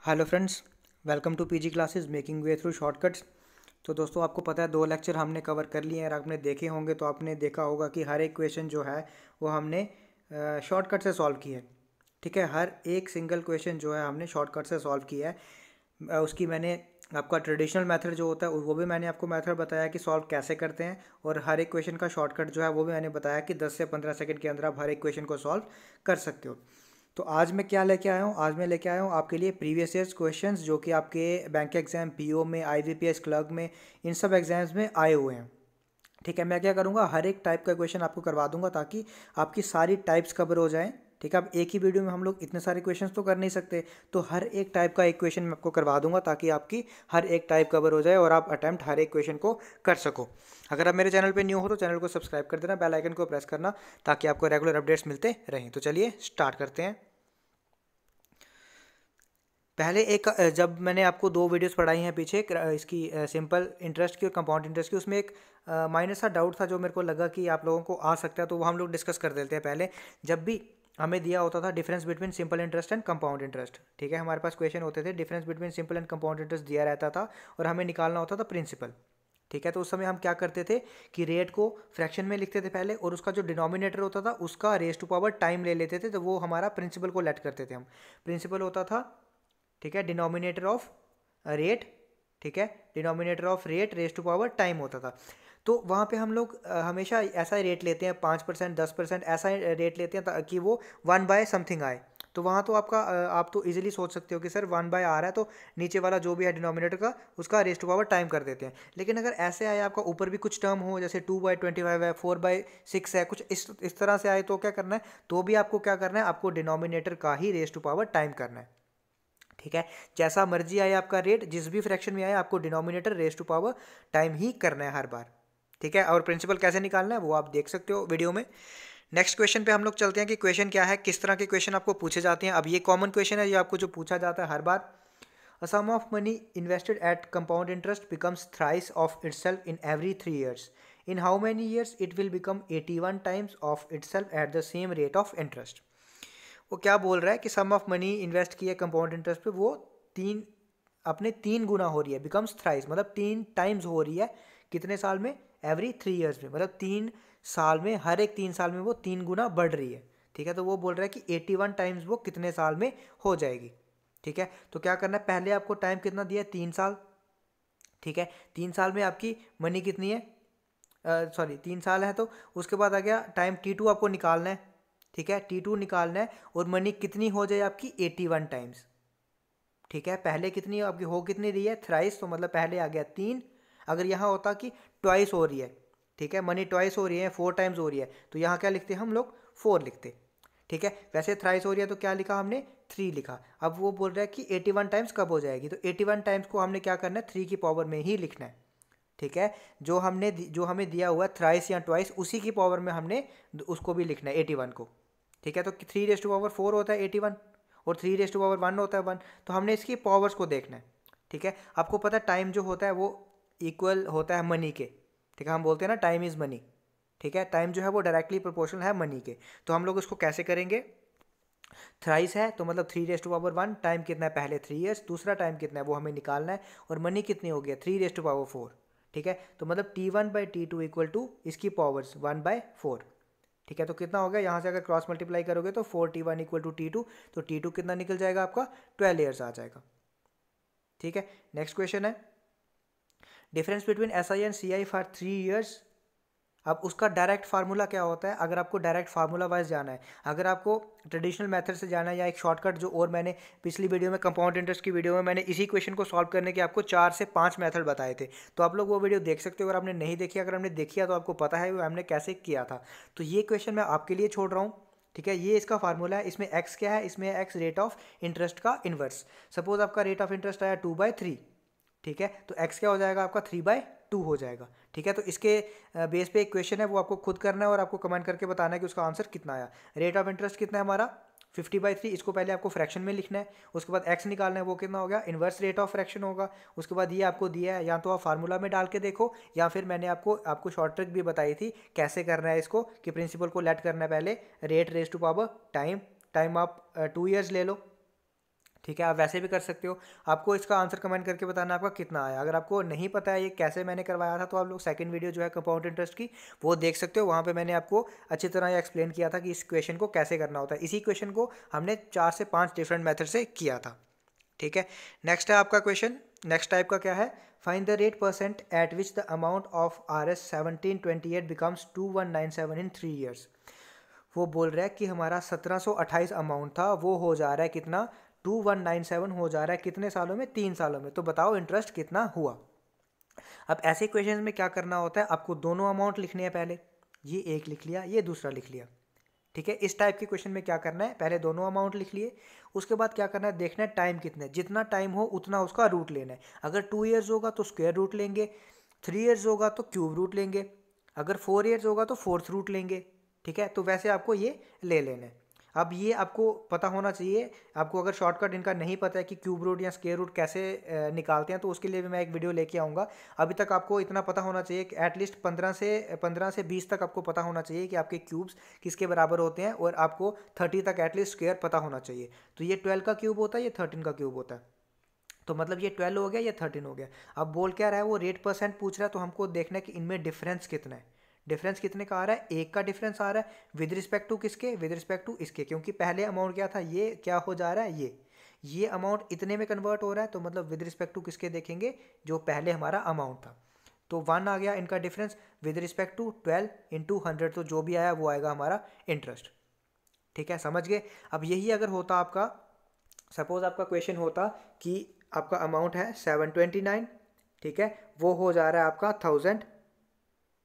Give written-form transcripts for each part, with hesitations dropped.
Hello friends, welcome to PG classes making way through shortcuts. तो दोस्तों, आपको पता है 2 लेक्चर हमने कवर कर लिए हैं और आपने देखे होंगे तो आपने देखा होगा कि हर एक क्वेश्चन जो है वो हमने शॉर्टकट से सॉल्व किया है। ठीक है, हर एक सिंगल क्वेश्चन जो है हमने शॉर्टकट से सॉल्व किया है। उसकी मैंने आपका ट्रेडिशनल मेथड जो होता है वो भी मैंने आपको मेथड बताया कि सॉल्व कैसे करते हैं, और हर एक क्वेश्चन का शॉर्टकट जो है वो भी मैंने बताया कि 10 से 15 सेकंड के अंदर आप हर एक क्वेश्चन को सॉल्व कर सकते हो। तो आज मैं क्या लेके आया हूँ? आज मैं लेके आया हूँ आपके लिए प्रीवियस ईयर्स क्वेश्चंस जो कि आपके बैंक एग्जाम, पीओ में, आईबीपीएस क्लर्क में, इन सब एग्जाम्स में आए हुए हैं। ठीक है, मैं क्या करूँगा, हर एक टाइप का क्वेश्चन आपको करवा दूंगा ताकि आपकी सारी टाइप्स कवर हो जाएं। ठीक है, अब एक ही वीडियो में हम लोग इतने सारे क्वेश्चंस तो कर नहीं सकते, तो हर एक टाइप का एक क्वेश्चन मैं आपको करवा दूंगा ताकि आपकी हर एक टाइप कवर हो जाए और आप अटैम्प्ट हर एक क्वेश्चन को कर सको। अगर आप मेरे चैनल पे न्यू हो तो चैनल को सब्सक्राइब कर देना, बेल आइकन को प्रेस करना ताकि आपको रेगुलर अपडेट्स मिलते रहें। तो चलिए स्टार्ट करते हैं। पहले एक जब मैंने आपको 2 वीडियोस पढ़ाई हैं पीछे, इसकी सिंपल इंटरेस्ट की और कंपाउंड इंटरेस्ट की, उसमें एक माइनर सा डाउट था जो मेरे को लगा कि आप लोगों को आ सकता है, तो वो हम लोग डिस्कस कर देते हैं। पहले जब भी हमें दिया होता था difference between simple interest and compound interest, ठीक है, हमारे पास क्वेश्चन होते थे, difference between simple and compound interest दिया रहता था और हमें निकालना होता था प्रिंसिपल। ठीक है, तो उस समय हम क्या करते थे कि रेट को फ्रैक्शन में लिखते थे पहले, और उसका जो डिनोमिनेटर होता था उसका रेस टू पावर टाइम ले लेते थे, तो वो हमारा प्रिंसिपल को लेट करते थे हम। प्रिंसिपल होता था, ठीक है, डिनोमिनेटर ऑफ रेट, ठीक है, denominator of rate raise to power time होता था। तो वहाँ पे हम लोग हमेशा ऐसा ही रेट लेते हैं, 5%, 10%, ऐसा ही रेट लेते हैं ताकि वो 1/समथिंग आए। तो वहाँ तो आपका आप तो इजीली सोच सकते हो कि सर 1/, आ रहा है तो नीचे वाला जो भी है डिनोमिनेटर का उसका रेस टू पावर टाइम कर देते हैं। लेकिन अगर ऐसे आए आपका ऊपर भी कुछ टर्म हो, जैसे 2/25 है, 4/6 है, कुछ इस तरह से आए, तो क्या करना है, तो भी आपको क्या करना है, आपको डिनोमिनेटर का ही रेस टू पावर टाइम करना है। ठीक है, जैसा मर्जी आए आपका रेट, जिस भी फ्रैक्शन में आए, आपको denominator raise to power time ही करना है हर बार। ठीक है, और प्रिंसिपल कैसे निकालना है वो आप देख सकते हो वीडियो में। नेक्स्ट क्वेश्चन पे हम लोग चलते हैं कि क्वेश्चन क्या है, किस तरह के क्वेश्चन आपको पूछे जाते हैं। अब ये कॉमन क्वेश्चन है, ये आपको जो पूछा जाता है हर बार। A sum of money invested at compound interest becomes thrice of itself in every 3 years। In how many years it will become 81 times of itself at the same rate of interest. वो क्या बोल रहा है कि sum of money invest किया compound interest पे, वो तीन अपने 3 गुना हो रही है, बिकम्स थ्राइस मतलब 3 टाइम्स हो रही है। कितने साल में? एवरी 3 years में, मतलब 3 साल में, हर एक 3 साल में वो 3 गुना बढ़ रही है। ठीक है, तो वो बोल रहा है कि 81 टाइम्स वो कितने साल में हो जाएगी। ठीक है, तो क्या करना है, पहले आपको टाइम कितना दिया है, 3 साल। ठीक है, 3 साल में आपकी मनी कितनी है, सॉरी 3 साल है, तो उसके बाद आ गया टाइम T2 आपको निकालना है। ठीक है, T2 निकालना है और मनी कितनी हो जाए आपकी, 81 टाइम्स। ठीक है, पहले कितनी आपकी हो, कितनी रही है, थ्राइस, तो मतलब पहले आ गया 3। अगर यहाँ होता कि ट्वाइस हो रही है, ठीक है, मनी ट्वाइस हो रही है, 4 टाइम्स हो रही है, तो यहाँ क्या लिखते हम लोग, 4 लिखते। ठीक है, वैसे थ्राइस हो रही है तो क्या लिखा हमने, 3 लिखा। अब वो बोल रहा है कि 81 टाइम्स कब हो जाएगी, तो 81 टाइम्स को हमने क्या करना है, 3 की पावर में ही लिखना है। ठीक है, जो हमें दिया हुआ है थ्राइस या ट्वाइस, उसी की पावर में हमने उसको भी लिखना है, 81 को। ठीक है, तो 3 रेज़ टू पावर 4 होता है 81, और 3 रेज़ टू पावर 1 होता है 1। तो हमने इसकी पावर्स को देखना है। ठीक है, आपको पता है टाइम जो होता है वो इक्वल होता है मनी के। ठीक है, हम बोलते हैं ना टाइम इज़ मनी। ठीक है, टाइम जो है वो डायरेक्टली प्रोपोर्शनल है मनी के। तो हम लोग इसको कैसे करेंगे, थ्राइस है तो मतलब 3 रेज़ टू पावर 1, टाइम कितना है पहले 3 years, दूसरा टाइम कितना है वो हमें निकालना है, और मनी कितनी हो गया, 3 रेज़ टू पावर 4। ठीक है, तो मतलब T1/T2 इक्वल टू इसकी पावर्स 1/4। ठीक है, तो कितना हो गया, यहाँ से अगर क्रॉस मल्टीप्लाई करोगे तो 4T1 इक्वल टू T2, तो T2 कितना निकल जाएगा आपका, 12 ईयर्स आ जाएगा। ठीक है, नेक्स्ट क्वेश्चन है, difference between SI and CI for 3 years। अब उसका डायरेक्ट फार्मूला क्या होता है, अगर आपको डायरेक्ट फार्मूला वाइज जाना है, अगर आपको ट्रेडिशनल मेथड से जाना है या एक शॉर्टकट जो, और मैंने पिछली वीडियो में कंपाउंड इंटरेस्ट की वीडियो में मैंने इसी क्वेश्चन को सॉल्व करने के आपको 4 से 5 मेथड बताए थे, तो आप लोग वो वीडियो देख सकते हो। अगर आपने नहीं देखी, अगर हमने देखी है तो आपको पता है वो हमने कैसे किया था। तो ये क्वेश्चन मैं आपके लिए छोड़ रहा हूँ। ठीक है, ये इसका फार्मूला है, इसमें x क्या है, इसमें x रेट ऑफ इंटरेस्ट का इन्वर्स। सपोज आपका रेट ऑफ इंटरेस्ट आया 2/3। ठीक है, तो x क्या हो जाएगा आपका, 3/2 हो जाएगा। ठीक है, तो इसके बेस पे एक क्वेश्चन है, वो आपको खुद करना है और आपको कमेंट करके बताना है कि उसका आंसर कितना आया। रेट ऑफ इंटरेस्ट कितना है हमारा, 50/3, इसको पहले आपको फ्रैक्शन में लिखना है, उसके बाद x निकालना है, वो कितना हो गया, इन्वर्स रेट ऑफ फ्रैक्शन होगा। उसके बाद ये आपको दिया है, या तो आप फार्मूला में डाल के देखो, या फिर मैंने आपको शॉर्ट ट्रिक भी बताई थी कैसे करना है इसको, कि प्रिंसिपल को लेट करना है पहले, rate raise to power time, time आप 2 years ले लो। ठीक है, आप वैसे भी कर सकते हो। आपको इसका आंसर कमेंट करके बताना आपका कितना आया। अगर आपको नहीं पता है ये कैसे मैंने करवाया था, तो आप लोग सेकंड वीडियो जो है कंपाउंड इंटरेस्ट की वो देख सकते हो। वहाँ पे मैंने आपको अच्छी तरह ये एक्सप्लेन किया था कि इस क्वेश्चन को कैसे करना होता है। इसी क्वेश्चन को हमने 4 से 5 डिफरेंट मेथड से किया था। ठीक है, नेक्स्ट है आपका क्वेश्चन। नेक्स्ट टाइप का क्या है, find the rate percent eight which the amount of RS 1728 becomes 2197 in 3 years. वो बोल रहा है कि हमारा 1728 अमाउंट था, वो हो जा रहा है कितना, 2197 हो जा रहा है कितने सालों में, 3 सालों में। तो बताओ इंटरेस्ट कितना हुआ। अब ऐसे क्वेश्चन में क्या करना होता है, आपको दोनों अमाउंट लिखने हैं पहले। ये एक लिख लिया, ये दूसरा लिख लिया। ठीक है, इस टाइप के क्वेश्चन में क्या करना है, पहले दोनों अमाउंट लिख लिए। उसके बाद क्या करना है, देखना है टाइम कितना है, जितना टाइम हो उतना उसका रूट लेना है। अगर 2 ईयर्स होगा तो स्क्वायर रूट लेंगे, 3 ईयर्स होगा तो क्यूब रूट लेंगे, अगर 4 ईयर्स होगा तो फोर्थ रूट लेंगे। ठीक है, तो वैसे आपको ये ले लेना है। अब ये आपको पता होना चाहिए। आपको अगर शॉर्टकट इनका नहीं पता है कि क्यूब रूट या स्क्वायर रूट कैसे निकालते हैं, तो उसके लिए भी मैं एक वीडियो लेके आऊँगा। अभी तक आपको इतना पता होना चाहिए कि एटलीस्ट 15 से 20 तक आपको पता होना चाहिए कि आपके क्यूब्स किसके बराबर होते हैं, और आपको 30 तक एटलीस्ट स्क्वायर पता होना चाहिए। तो ये 12 का क्यूब होता है, ये 13 का क्यूब होता है। तो मतलब ये 12 हो गया, ये 13 हो गया। अब बोल क्या रहा है, वो रेट परसेंट पूछ रहा है, तो हमको देखना है कि इनमें डिफरेंस कितना है। डिफरेंस कितने का आ रहा है, एक का डिफरेंस आ रहा है विद रिस्पेक्ट टू किसके, विद रिस्पेक्ट टू इसके, क्योंकि पहले अमाउंट क्या था, ये क्या हो जा रहा है, ये अमाउंट इतने में कन्वर्ट हो रहा है। तो मतलब विद रिस्पेक्ट टू किसके देखेंगे, जो पहले हमारा अमाउंट था। तो 1 आ गया इनका difference with respect to 12 into 100, तो जो भी आया वो आएगा हमारा इंटरेस्ट। ठीक है, समझ गए। अब यही अगर होता आपका, सपोज आपका क्वेश्चन होता कि आपका अमाउंट है 729, ठीक है, वो हो जा रहा है आपका 1000,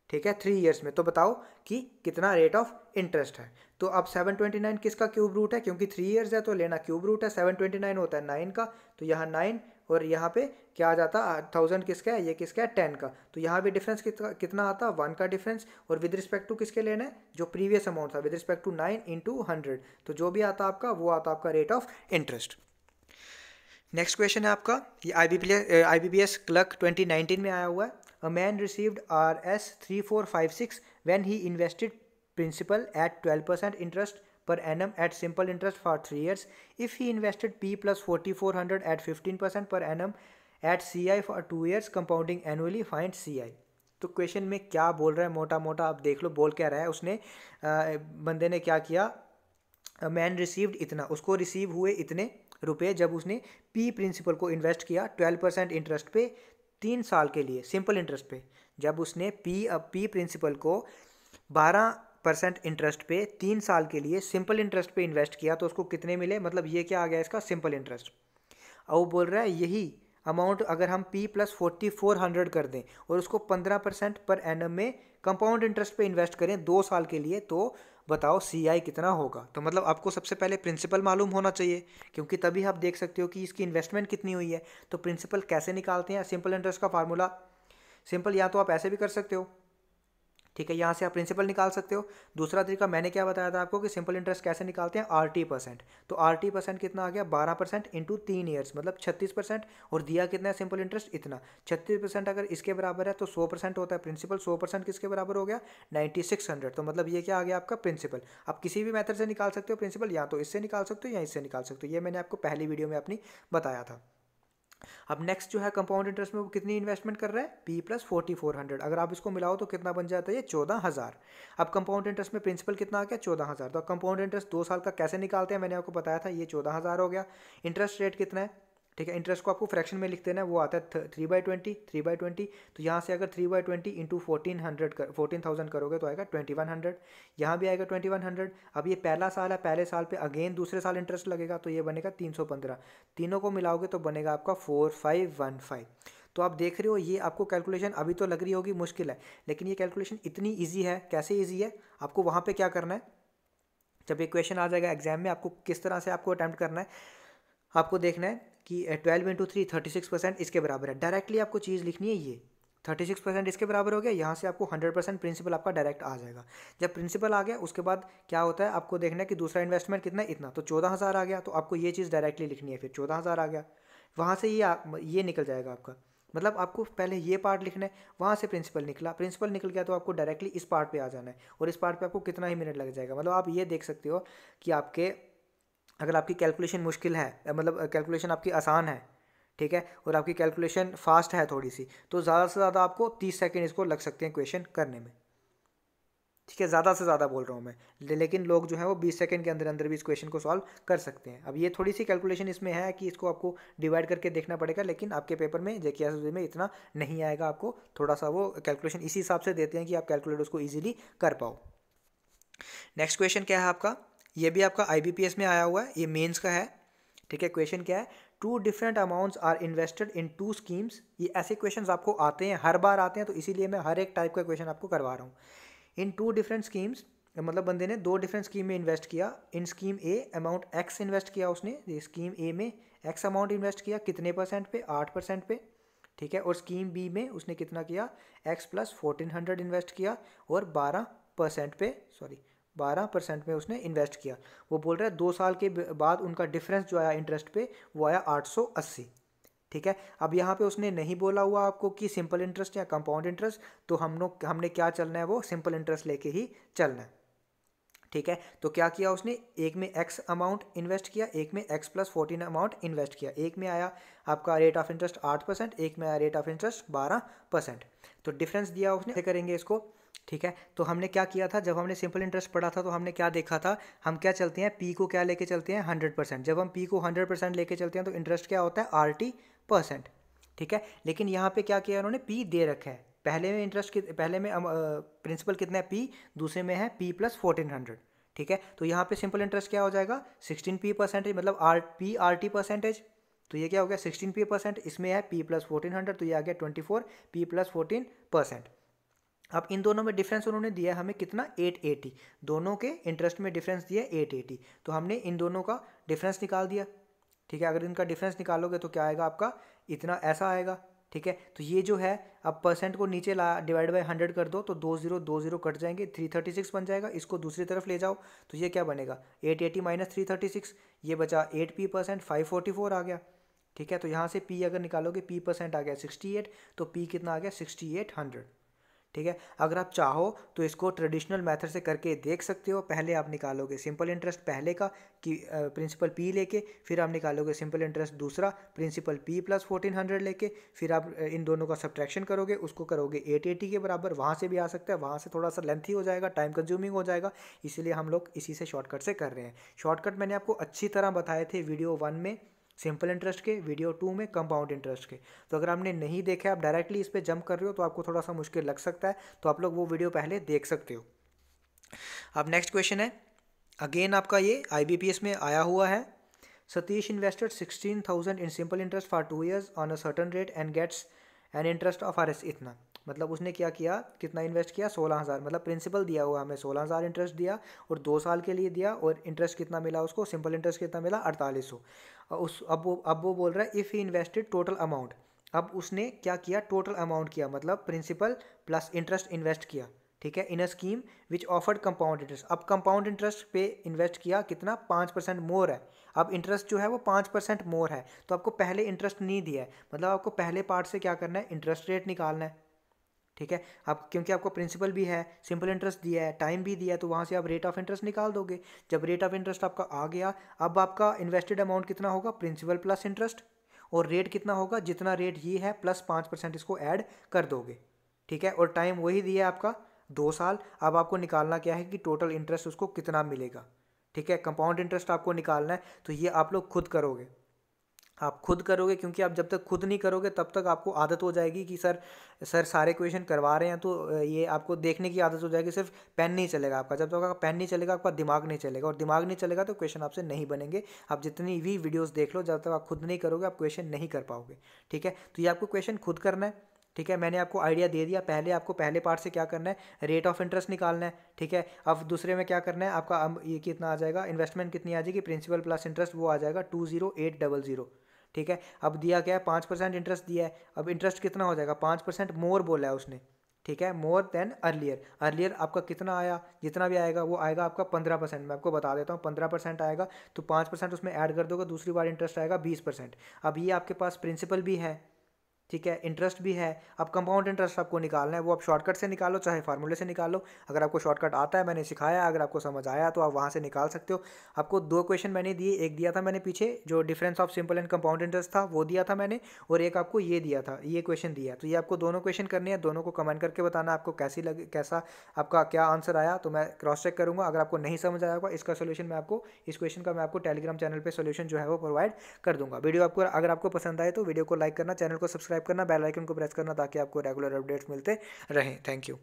ठीक है, 3 ईयर्स में। तो बताओ कि कितना रेट ऑफ इंटरेस्ट है। तो अब 729 किसका क्यूब रूट है, क्योंकि 3 ईयर्स है तो लेना क्यूब रूट है। 729 होता है 9 का, तो यहाँ 9, और यहाँ पे क्या आ जाता, 1000 किसका है, ये किसका है, 10 का। तो यहाँ भी डिफरेंस कितना आता, 1 का डिफरेंस, और विद रिस्पेक्ट टू किसके लेना है, जो प्रीवियस अमाउंट था, विद रिस्पेक्ट टू 9 इंटू 100। तो जो भी आता आपका, वो आता आपका rate of interest. Next question है आपका, ये IBPS क्लर्क 2019 में आया हुआ है। A man received RS 3456 when he invested principal at 12% interest per annum at simple interest for 3 years. If he invested P plus 4400 at 15% per annum at CI for 2 years compounding annually, find CI. तो question में क्या बोल रहा है, मोटा मोटा आप देख लो बोल क्या रहा है। उसने बंदे ने क्या किया, मैन रिसीव्ड इतना, उसको रिसीव हुए इतने रुपए जब उसने पी प्रिंसिपल को इन्वेस्ट किया 12% इंटरेस्ट पे 3 साल के लिए, सिंपल इंटरेस्ट पे। जब उसने पी प्रिंसिपल को 12% इंटरेस्ट पे 3 साल के लिए सिंपल इंटरेस्ट पे इन्वेस्ट किया, तो उसको कितने मिले, मतलब ये क्या आ गया इसका सिंपल इंटरेस्ट। और वो बोल रहा है यही अमाउंट अगर हम P प्लस 4400 कर दें और उसको 15% पर एनम में कंपाउंड इंटरेस्ट पे इन्वेस्ट करें 2 साल के लिए, तो बताओ CI कितना होगा। तो मतलब आपको सबसे पहले प्रिंसिपल मालूम होना चाहिए, क्योंकि तभी आप देख सकते हो कि इसकी इन्वेस्टमेंट कितनी हुई है। तो प्रिंसिपल कैसे निकालते हैं, सिंपल इंटरेस्ट का फार्मूला सिंपल, या तो आप ऐसे भी कर सकते हो, ठीक है, यहाँ से आप प्रिंसिपल निकाल सकते हो। दूसरा तरीका मैंने क्या बताया था आपको कि सिंपल इंटरेस्ट कैसे निकालते हैं, RT%। तो RT% कितना आ गया, 12% इंटू 3 ईयर्स, मतलब 36%, और दिया कितना है सिंपल इंटरेस्ट इतना। 36% अगर इसके बराबर है तो 100% होता है प्रिंसिपल, 100% किसके बराबर हो गया, 9600। तो मतलब ये क्या आ गया आपका प्रिंसिपल। आप किसी भी मेथड से निकाल सकते हो प्रिंसिपल, या तो इससे निकाल सकते हो या इससे निकाल सकते हो। ये मैंने आपको पहली वीडियो में अपनी बताया था। अब नेक्स्ट जो है कंपाउंड इंटरेस्ट में वो कितनी इन्वेस्टमेंट कर रहा है, P प्लस 4400। अगर आप इसको मिलाओ तो कितना बन जाता है, ये 14000। अब कंपाउंड इंटरेस्ट में प्रिंसिपल कितना आ गया, 14000। तो कंपाउंड इंटरेस्ट 2 साल का कैसे निकालते हैं, मैंने आपको बताया था, ये 14000 हो गया। इंटरेस्ट रेट कितना है, ठीक है, इंटरेस्ट को आपको फ्रैक्शन में लिख देना है, वो आता है 3/20। तो यहाँ से अगर 3/20 इंटू 14,000 करोगे तो आएगा 2100। यहाँ भी आएगा 2100। अब ये पहला साल है, पहले साल पे अगेन दूसरे साल इंटरेस्ट लगेगा, तो ये बनेगा 315। तीनों को मिलाओगे तो बनेगा आपका 4515। तो आप देख रहे हो, ये आपको कैलकुलेशन अभी तो लग रही होगी मुश्किल है, लेकिन ये कैलकुलेशन इतनी ईजी है। कैसे ईजी है, आपको वहाँ पे क्या करना है, जब ये क्वेश्चन आ जाएगा एग्जाम में, आपको किस तरह से आपको अटैम्प्ट करना है, आपको देखना है कि 12 इंटू 3 36% इसके बराबर है। डायरेक्टली आपको चीज़ लिखनी है, ये 36% इसके बराबर हो गया, यहाँ से आपको 100% प्रिंसिपल आपका डायरेक्ट आ जाएगा। जब प्रिंसिपल आ गया उसके बाद क्या होता है, आपको देखना है कि दूसरा इन्वेस्टमेंट कितना है, इतना, तो 14000 आ गया। तो आपको ये चीज़ डायरेक्टली लिखनी है, फिर 14000 आ गया, वहाँ से ये निकल जाएगा आपका। मतलब आपको पहले ये पार्ट लिखना है, वहाँ से प्रिंसिपल निकला, प्रिंसिपल निकल गया तो आपको डायरेक्टली इस पार्ट पे आ जाना है, और इस पार्ट पे आपको कितना ही मिनट लग जाएगा। मतलब आप ये देख सकते हो कि आपके अगर आपकी कैलकुलेशन मुश्किल है, मतलब कैलकुलेशन आपकी आसान है, ठीक है, और आपकी कैलकुलेशन फास्ट है थोड़ी सी, तो ज़्यादा से ज़्यादा आपको 30 सेकेंड इसको लग सकते हैं क्वेश्चन करने में, ठीक है, ज़्यादा से ज़्यादा बोल रहा हूँ मैं। लेकिन लोग जो है वो 20 सेकंड के अंदर अंदर भी इस क्वेश्चन को सॉल्व कर सकते हैं। अब ये थोड़ी सी कैलकुलेशन इसमें है कि इसको आपको डिवाइड करके देखना पड़ेगा, लेकिन आपके पेपर में जेकेएसएसबी में इतना नहीं आएगा, आपको थोड़ा सा वो कैलकुलेशन इसी हिसाब से देते हैं कि आप कैलकुलेट उसको ईजिली कर पाओ। नेक्स्ट क्वेश्चन क्या है आपका, ये भी आपका IBPS में आया हुआ है, ये मेंस का है, ठीक है। क्वेश्चन क्या है, 2 different amounts are invested in 2 schemes. ये ऐसे क्वेश्चंस आपको आते हैं, हर बार आते हैं, तो इसीलिए मैं हर एक टाइप का क्वेश्चन आपको करवा रहा हूँ। इन 2 डिफरेंट स्कीम्स, मतलब बंदे ने 2 डिफरेंट स्कीम में इन्वेस्ट किया। इन स्कीम ए अमाउंट एक्स इन्वेस्ट किया उसने, स्कीम ए में एक्स अमाउंट इन्वेस्ट किया, कितने परसेंट पे, 8% पे, ठीक है। और स्कीम बी में उसने कितना किया, एक्स प्लस 1400 इन्वेस्ट किया और 12% पे, सॉरी 12% में उसने इन्वेस्ट किया। वो बोल रहा है 2 साल के बाद उनका डिफरेंस जो आया इंटरेस्ट पे वो आया 880, ठीक है। अब यहाँ पे उसने नहीं बोला हुआ आपको कि सिंपल इंटरेस्ट या कंपाउंड इंटरेस्ट, तो हमने क्या चलना है, वो सिंपल इंटरेस्ट लेके ही चलना है, ठीक है। तो क्या किया उसने, एक में एक्स अमाउंट इन्वेस्ट किया, एक में एक्स प्लस 14 अमाउंट इन्वेस्ट किया। एक में आया आपका रेट ऑफ इंटरेस्ट 8%, एक में आया रेट ऑफ इंटरेस्ट 12%। तो डिफरेंस दिया उसने, करेंगे इसको, ठीक है। तो हमने क्या किया था, जब हमने सिंपल इंटरेस्ट पढ़ा था तो हमने क्या देखा था, हम क्या चलते हैं, पी को क्या लेके चलते हैं, 100%। जब हम पी को 100% लेके चलते हैं तो इंटरेस्ट क्या होता है, RT%, ठीक है। लेकिन यहाँ पे क्या किया उन्होंने, पी दे रखा है, पहले में इंटरेस्ट पहले में प्रिंसिपल कितना है, पी, दूसरे में है पी प्लस 1400, ठीक है। तो यहाँ पे सिंपल इंटरेस्ट क्या हो जाएगा, 16p%, मतलब RT%। तो ये क्या हो गया, 16p%, इसमें है p प्लस 1400, तो ये आ गया 24p प्लस 14%। अब इन दोनों में डिफरेंस उन्होंने दिया है हमें कितना, 880, दोनों के इंटरेस्ट में डिफरेंस दिया 880, तो हमने इन दोनों का डिफरेंस निकाल दिया, ठीक है। अगर इनका डिफरेंस निकालोगे तो क्या आएगा आपका, इतना ऐसा आएगा, ठीक है। तो ये जो है, अब परसेंट को नीचे ला, डिवाइड बाई 100 कर दो तो 2 0 कट जाएंगे, 336 बन जाएगा। इसको दूसरी तरफ ले जाओ तो ये क्या बनेगा, 880 माइनस 336, ये बचा 8p%, 544 आ गया, ठीक है। तो यहाँ से p अगर निकालोगे, p% आ गया 68, तो p कितना आ गया, 6800, ठीक है। अगर आप चाहो तो इसको ट्रेडिशनल मेथड से करके देख सकते हो। पहले आप निकालोगे सिंपल इंटरेस्ट पहले का, कि प्रिंसिपल पी लेके, फिर आप निकालोगे सिंपल इंटरेस्ट दूसरा, प्रिंसिपल पी प्लस 1400 लेके, फिर आप इन दोनों का सब्ट्रैक्शन करोगे, उसको करोगे 880 के बराबर। वहाँ से भी आ सकता है, वहाँ से थोड़ा सा लेंथी हो जाएगा, टाइम कंज्यूमिंग हो जाएगा, इसीलिए हम लोग इसी से शॉर्टकट से कर रहे हैं। शॉर्टकट मैंने आपको अच्छी तरह बताए थे वीडियो 1 में सिंपल इंटरेस्ट के, वीडियो 2 में कंपाउंड इंटरेस्ट के। तो अगर आपने नहीं देखे, आप डायरेक्टली इस पर जंप कर रहे हो तो आपको थोड़ा सा मुश्किल लग सकता है, तो आप लोग वो वीडियो पहले देख सकते हो। अब नेक्स्ट क्वेश्चन है, अगेन आपका ये IBPS में आया हुआ है। Satish invested 16,000 in simple interest for 2 years on a certain rate and gets an interest of RS इतना। मतलब उसने क्या किया, कितना इन्वेस्ट किया, 16,000, मतलब प्रिंसिपल दिया हुआ हमें 16,000 इंटरेस्ट दिया, और 2 साल के लिए दिया, और इंटरेस्ट कितना मिला उसको, सिंपल इंटरेस्ट कितना मिला, 4800। अब वो बोल रहा है if he invested total amount. अब उसने क्या किया, टोटल अमाउंट किया, मतलब प्रिंसिपल प्लस इंटरेस्ट इन्वेस्ट किया, ठीक है, in a scheme which offered compound interest. अब कंपाउंड इंटरेस्ट पे इन्वेस्ट किया कितना, 5% मोर है। अब इंटरेस्ट जो है वो 5% मोर है, तो आपको पहले इंटरेस्ट नहीं दिया है, मतलब आपको पहले पार्ट से क्या करना है, इंटरेस्ट रेट निकालना है, ठीक है। अब क्योंकि आपको प्रिंसिपल भी है, सिंपल इंटरेस्ट दिया है, टाइम भी दिया है, तो वहाँ से आप रेट ऑफ इंटरेस्ट निकाल दोगे। जब रेट ऑफ इंटरेस्ट आपका आ गया, अब आपका इन्वेस्टेड अमाउंट कितना होगा, प्रिंसिपल प्लस इंटरेस्ट, और रेट कितना होगा, जितना रेट ये है प्लस 5% इसको ऐड कर दोगे, ठीक है। और टाइम वही दिया है आपका 2 साल। अब आपको निकालना क्या है कि टोटल इंटरेस्ट उसको कितना मिलेगा, ठीक है। कंपाउंड इंटरेस्ट आपको निकालना है, तो ये आप लोग खुद करोगे, आप खुद करोगे, क्योंकि आप जब तक खुद नहीं करोगे तब तक आपको आदत हो जाएगी कि सर सारे क्वेश्चन करवा रहे हैं, तो ये आपको देखने की आदत हो जाएगी, सिर्फ पेन नहीं चलेगा आपका। जब तक आपका पेन नहीं चलेगा आपका दिमाग नहीं चलेगा, और दिमाग नहीं चलेगा तो क्वेश्चन आपसे नहीं बनेंगे। आप जितनी भी वीडियोस देख लो, जब तक आप खुद नहीं करोगे आप क्वेश्चन नहीं कर पाओगे, ठीक है। तो ये आपको क्वेश्चन खुद करना है, ठीक है। मैंने आपको आइडिया दे दिया, पहले आपको पहले पार्ट से क्या करना है, रेट ऑफ इंटरेस्ट निकालना है, ठीक है। अब दूसरे में क्या करना है आपका, अब ये कितना आ जाएगा, इन्वेस्टमेंट कितनी आ जाएगी, प्रिंसिपल प्लस इंटरेस्ट, वो आ जाएगा 20800, ठीक है। अब दिया क्या है, 5% इंटरेस्ट दिया है। अब इंटरेस्ट कितना हो जाएगा, 5% मोर बोला है उसने, ठीक है, मोर देन अर्लियर आपका कितना आया, जितना भी आएगा वो आएगा आपका 15%। मैं आपको बता देता हूँ 15% आएगा, तो 5% उसमें ऐड कर दोगे, दूसरी बार इंटरेस्ट आएगा 20%। अब ये आपके पास प्रिंसिपल भी है, ठीक है, इंटरेस्ट भी है। अब कंपाउंड इंटरेस्ट आपको निकालना है, वो आप शॉर्टकट से निकालो चाहे फार्मूले से निकालो। अगर आपको शॉर्टकट आता है, मैंने सिखाया, अगर आपको समझ आया तो आप वहाँ से निकाल सकते हो। आपको 2 क्वेश्चन मैंने दिए, एक दिया था मैंने पीछे जो difference of simple and compound interest था वो दिया था मैंने, और एक आपको ये दिया था, ये क्वेश्चन दिया। तो ये आपको दोनों क्वेश्चन करने हैं, दोनों को कमेंट करके बताना आपको कैसी लगे, कैसा आपका क्या आंसर आया, तो मैं क्रॉस चेक करूँगा। अगर आपको नहीं समझ आया होगा इसका सोल्यूशन मैं आपको, इस क्वेश्चन का मैं आपको टेलीग्राम चैनल पे सोल्यूशन जो है वो प्रोवाइड कर दूंगा। वीडियो आपको अगर आपको पसंद आए तो वीडियो को लाइक करना, चैनल को सब्सक्राइब करना, बेल आइकन को प्रेस करना ताकि आपको रेगुलर अपडेट्स मिलते रहें। Thank you.